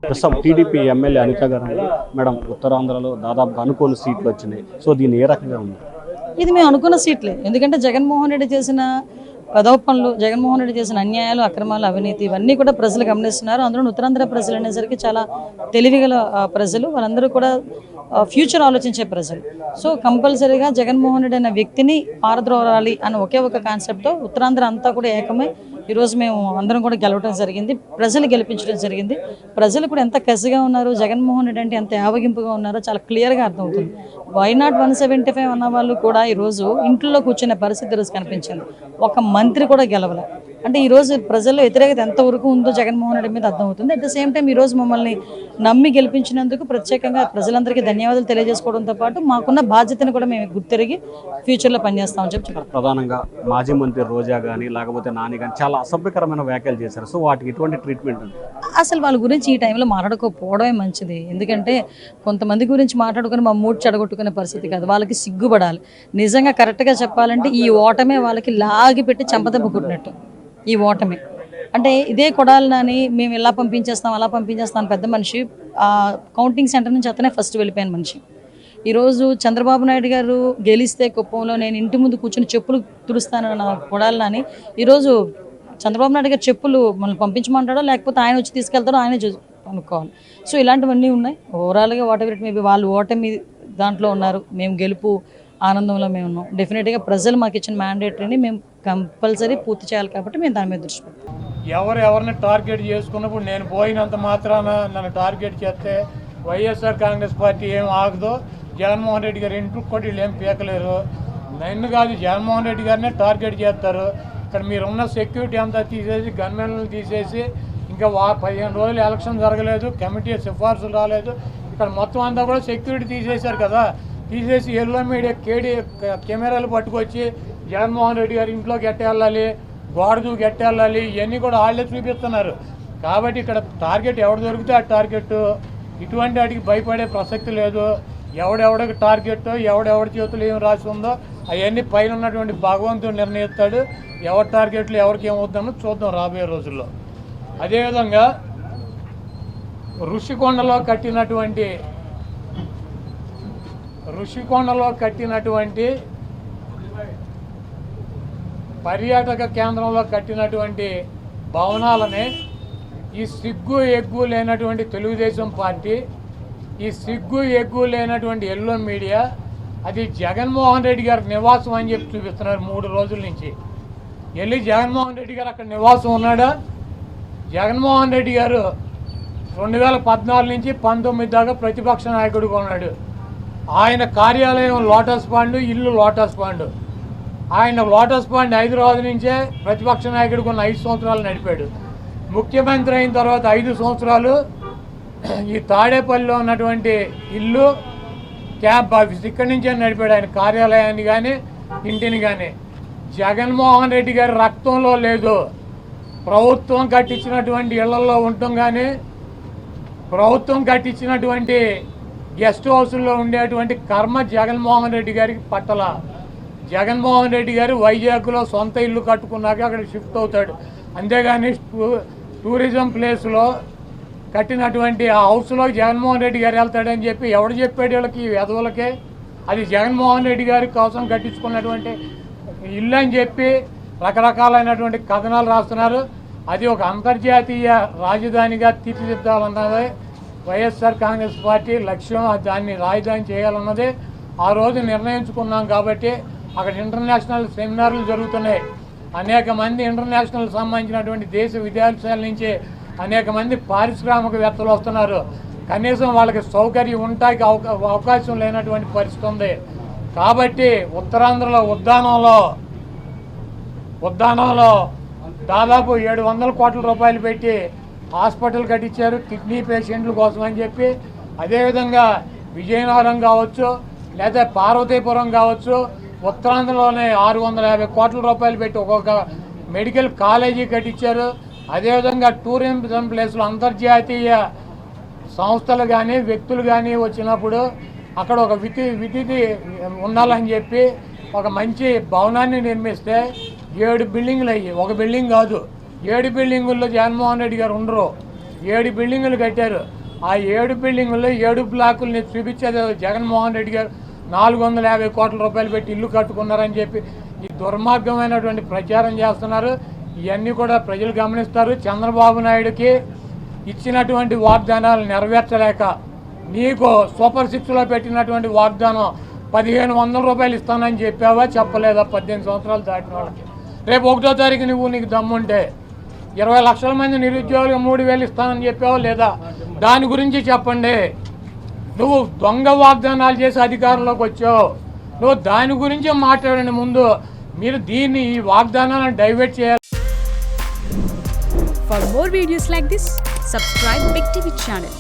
ప్రస్తుతం TDP MLA Anitha గారు madam ఉత్తరాంధ్రలో దాదాపుగా అనుకోని సీట్లు వచ్చినాయి. సో దీన్ని ఏ రకంగా ఉంది? ఇది మేము అనుకున్న సీట్లే. ఎందుకంటే జగన్మోహన్ రెడ్డి చేసిన పదోపనలు, జగన్మోహన్ రెడ్డి చేసిన అన్యాయాలు, అక్రమాలు, అవినీతి ఇవన్నీ కూడా ప్రజలు గమనిస్తున్నారు. అందులో ఉత్తరాంధ్ర ప్రజలు అనేసరికి చాలా తెలివిగల ప్రజలు, వాళ్ళందరూ కూడా ఫ్యూచర్ ఆలోచించే ప్రజలు. సో కంపల్సరీగా జగన్మోహన్ రెడ్డి అనే వ్యక్తిని పారద్రోలాలి అన్న ఒకే ఒక కాన్సెప్ట్తో ఉత్తరాంధ్ర అంతా కూడా ఏకమై ఈరోజు మేము అందరం కూడా గెలవడం జరిగింది. ప్రజలు గెలిపించడం జరిగింది. ప్రజలు కూడా ఎంత కసిగా ఉన్నారు, జగన్మోహన్ రెడ్డి అంటే ఎంత యావగింపుగా ఉన్నారో చాలా క్లియర్గా అర్థమవుతుంది. వైనాట్ 175 అన్న వాళ్ళు కూడా ఈరోజు ఇంట్లో కూర్చునే పరిస్థితి ఈరోజు కనిపించింది. ఒక మంత్రి కూడా గెలవలే. అంటే ఈరోజు ప్రజల్లో వ్యతిరేకత ఎంతవరకు ఉందో జగన్మోహన్ రెడ్డి మీద అర్థమవుతుంది. అట్ ద సేమ్ టైం ఈరోజు మమ్మల్ని నమ్మి గెలిపించినందుకు ప్రత్యేకంగా ప్రజలందరికీ ధన్యవాదాలు తెలియజేసుకోవడంతో పాటు మాకున్న బాధ్యతను కూడా మేము గుర్తిరిగి ఫ్యూచర్లో పనిచేస్తామని చెప్పి ప్రధానంగా మాజీ మంత్రి రోజా కానీ లేకపోతే నాని కానీ చాలా అసభ్యకరమైన వ్యాఖ్యలు చేశారు. సో వాటికి ఎటువంటి ట్రీట్మెంట్ ఉంది? అసలు వాళ్ళ గురించి ఈ టైంలో మాట్లాడుకోకపోవడమే మంచిది. ఎందుకంటే కొంతమంది గురించి మాట్లాడుకుని మా మూడ్ చెడగొట్టుకునే పరిస్థితి కాదు. వాళ్ళకి సిగ్గుపడాలి. నిజంగా కరెక్ట్గా చెప్పాలంటే ఈ ఓటమే వాళ్ళకి లాగి పెట్టి చెంపదెబ్బ కొట్టినట్టు ఈ ఓటమి. అంటే ఇదే కొడాలని మేము ఇలా పంపించేస్తాం అలా పంపించేస్తాం పెద్ద మనిషి కౌంటింగ్ సెంటర్ నుంచి అతనే ఫస్ట్ వెళ్ళిపోయిన మనిషి. ఈరోజు చంద్రబాబు నాయుడు గారు గెలిస్తే కుప్పంలో నేను ఇంటి ముందు కూర్చొని చెప్పులు తుడుస్తానన్న కొడాలని ఈరోజు చంద్రబాబు నాయుడు గారు చెప్పులు మనల్ని పంపించమంటాడో లేకపోతే ఆయన వచ్చి తీసుకెళ్తాడో ఆయనే అనుకోవాలి. సో ఇలాంటివన్నీ ఉన్నాయి. ఓవరాల్గా వాట్ ఎవర్ ఇట్ మేబీ వాళ్ళు ఓటమి దాంట్లో ఉన్నారు, మేము గెలుపు ఆనందంలో మేము ఉన్నాం. డెఫినెట్గా ప్రజలు మాకు ఇచ్చిన మ్యాండేటరీని మేము కంపల్సరీ పూర్తి చేయాలి కాబట్టి మేము దాని మీద దృష్టి పెడతాం. ఎవరిని టార్గెట్ చేసుకున్నప్పుడు నేను పోయినంత మాత్రాన నన్ను టార్గెట్ చేస్తే వైఎస్ఆర్ కాంగ్రెస్ పార్టీ ఏం ఆగదో, జగన్మోహన్ రెడ్డి గారు ఇంటికి కూడా వీళ్ళు ఏం పీకలేరు. నన్ను కాదు జగన్మోహన్ రెడ్డి గారినే టార్గెట్ చేస్తారు. ఇక్కడ మీరున్న సెక్యూరిటీ అంతా తీసేసి గన్మెన్లు తీసేసి ఇంకా 15 రోజులు ఎలక్షన్ జరగలేదు, కమిటీ సిఫార్సులు రాలేదు, ఇక్కడ మొత్తం అంతా కూడా సెక్యూరిటీ తీసేశారు కదా. తీసేసి ఎల్లో మీడియా కెమెరాలు పట్టుకొచ్చి జగన్మోహన్ రెడ్డి గారి ఇంట్లోకి ఎట్టెళ్ళాలి, గోడదు గెట్టెళ్ళాలి, ఇవన్నీ కూడా వాళ్ళే చూపిస్తున్నారు. కాబట్టి ఇక్కడ టార్గెట్ ఎవడు దొరికితే ఆ టార్గెట్, ఇటువంటి వాటికి భయపడే ప్రసక్తి లేదు. ఎవడెవడికి టార్గెట్, ఎవడెవడి చేతులు ఏం రాసి ఉందో అవన్నీ పైన ఉన్నటువంటి భగవంతుడు నిర్ణయిస్తాడు. ఎవరి టార్గెట్లు ఎవరికి ఏమవుతుందో చూద్దాం రాబోయే రోజుల్లో. అదేవిధంగా ఋషికొండలో కట్టినటువంటి పర్యాటక కేంద్రంలో కట్టినటువంటి భవనాలని ఈ సిగ్గు ఎగ్గు లేనటువంటి తెలుగుదేశం పార్టీ, ఈ సిగ్గు ఎగ్గు లేనటువంటి ఎల్లో మీడియా అది జగన్మోహన్ రెడ్డి గారి నివాసం అని చెప్పి చూపిస్తున్నారు 3 రోజుల నుంచి. వెళ్ళి జగన్మోహన్ రెడ్డి గారు అక్కడ నివాసం ఉన్నాడా? జగన్మోహన్ రెడ్డి గారు 2014 నుంచి 19 దాకా ప్రతిపక్ష నాయకుడిగా ఉన్నాడు. ఆయన కార్యాలయం లోటస్ పాండ్, ఇల్లు లోటస్ పాండ్. ఆయన లోటస్ పాండ్ హైదరాబాద్ నుంచే ప్రతిపక్ష నాయకుడికి ఉన్న 5 సంవత్సరాలు నడిపాడు. ముఖ్యమంత్రి అయిన తర్వాత 5 సంవత్సరాలు ఈ తాడేపల్లిలో ఉన్నటువంటి ఇల్లు, క్యాంప్ ఆఫీస్ ఇక్కడి నుంచే నడిపాడు. ఆయన కార్యాలయాన్ని కానీ ఇంటిని కానీ. జగన్మోహన్ రెడ్డి గారి రక్తంలో లేదు. ప్రభుత్వం కట్టించినటువంటి ఇళ్లలో ఉండటం కానీ, ప్రభుత్వం కట్టించినటువంటి గెస్ట్ హౌస్లో ఉండేటువంటి కర్మ జగన్మోహన్ రెడ్డి గారికి పట్టల. జగన్మోహన్ రెడ్డి గారు వైజాగ్లో సొంత ఇల్లు కట్టుకున్నాక అక్కడ షిఫ్ట్ అవుతాడు. అంతేగాని టూరిజం ప్లేస్లో కట్టినటువంటి ఆ హౌస్లో జగన్మోహన్ రెడ్డి గారు వెళ్తాడని చెప్పి ఎవడు చెప్పాడు వీళ్ళకి, ఈ వెధవులకే? అది జగన్మోహన్ రెడ్డి గారి కోసం కట్టించుకున్నటువంటి ఇల్లు అని చెప్పి రకరకాలైనటువంటి కథనాలు రాస్తున్నారు. అది ఒక అంతర్జాతీయ రాజధానిగా తీర్చిదిద్దాలన్నదే వైఎస్ఆర్ కాంగ్రెస్ పార్టీ లక్ష్యం. దాన్ని రాజధాని చేయాలన్నదే ఆ రోజు నిర్ణయించుకున్నాం. కాబట్టి అక్కడ ఇంటర్నేషనల్ సెమినార్లు జరుగుతున్నాయి. అనేక మంది ఇంటర్నేషనల్ సంబంధించినటువంటి దేశ విదేశాల నుంచి అనేక మంది పారిశ్రామికవేత్తలు వస్తున్నారు. కనీసం వాళ్ళకి సౌకర్యం ఉండటానికి అవకాశం లేనటువంటి పరిస్థితి ఉంది. కాబట్టి ఉత్తరాంధ్రలో ఉద్దానంలో దాదాపు 700 కోట్ల రూపాయలు పెట్టి హాస్పిటల్ కట్టించారు కిడ్నీ పేషెంట్ల కోసం అని చెప్పి. అదేవిధంగా విజయనగరం కావచ్చు లేదా పార్వతీపురం కావచ్చు, ఉత్తరాంధ్రలోనే 650 కోట్ల రూపాయలు పెట్టి ఒక్కొక్క మెడికల్ కాలేజీ కట్టించారు. అదేవిధంగా టూరిజం ప్లేస్లో అంతర్జాతీయ సంస్థలు కానీ వ్యక్తులు కానీ వచ్చినప్పుడు అక్కడ ఒక విధి ఉండాలని చెప్పి ఒక మంచి భవనాన్ని నిర్మిస్తే 7 బిల్డింగులు అయ్యి, ఒక బిల్డింగ్ కాదు 7 బిల్డింగుల్లో జగన్మోహన్ రెడ్డి గారు ఉండరు. 7 బిల్డింగులు కట్టారు. ఆ 7 బిల్డింగుల్లో 7 బ్లాకుల్ని చూపించేది జగన్మోహన్ రెడ్డి గారు 450 కోట్ల రూపాయలు పెట్టి ఇల్లు కట్టుకున్నారని చెప్పి ఈ దుర్మార్గమైనటువంటి ప్రచారం చేస్తున్నారు. ఇవన్నీ కూడా ప్రజలు గమనిస్తారు. చంద్రబాబు నాయుడుకి ఇచ్చినటువంటి వాగ్దానాలు నెరవేర్చలేక నీకు సూపర్ 6లో పెట్టినటువంటి వాగ్దానం 1500 రూపాయలు ఇస్తానని చెప్పావా చెప్పలేదా? 18 సంవత్సరాలు దాటిన వాళ్ళకి రేపు 1వ తారీఖు నీకు దమ్ముంటే 20 లక్షల మంది నిరుద్యోగులకు 3000 ఇస్తానని చెప్పావా లేదా? దాని గురించి చెప్పండి. నువ్వు దొంగ వాగ్దానాలు చేసి అధికారంలోకి వచ్చావు. నువ్వు దాని గురించి మాట్లాడండి. ముందు మీరు ఈ వాగ్దానాలను డైవర్ట్ చేయాలి. For more videos like this, subscribe Big TV channel.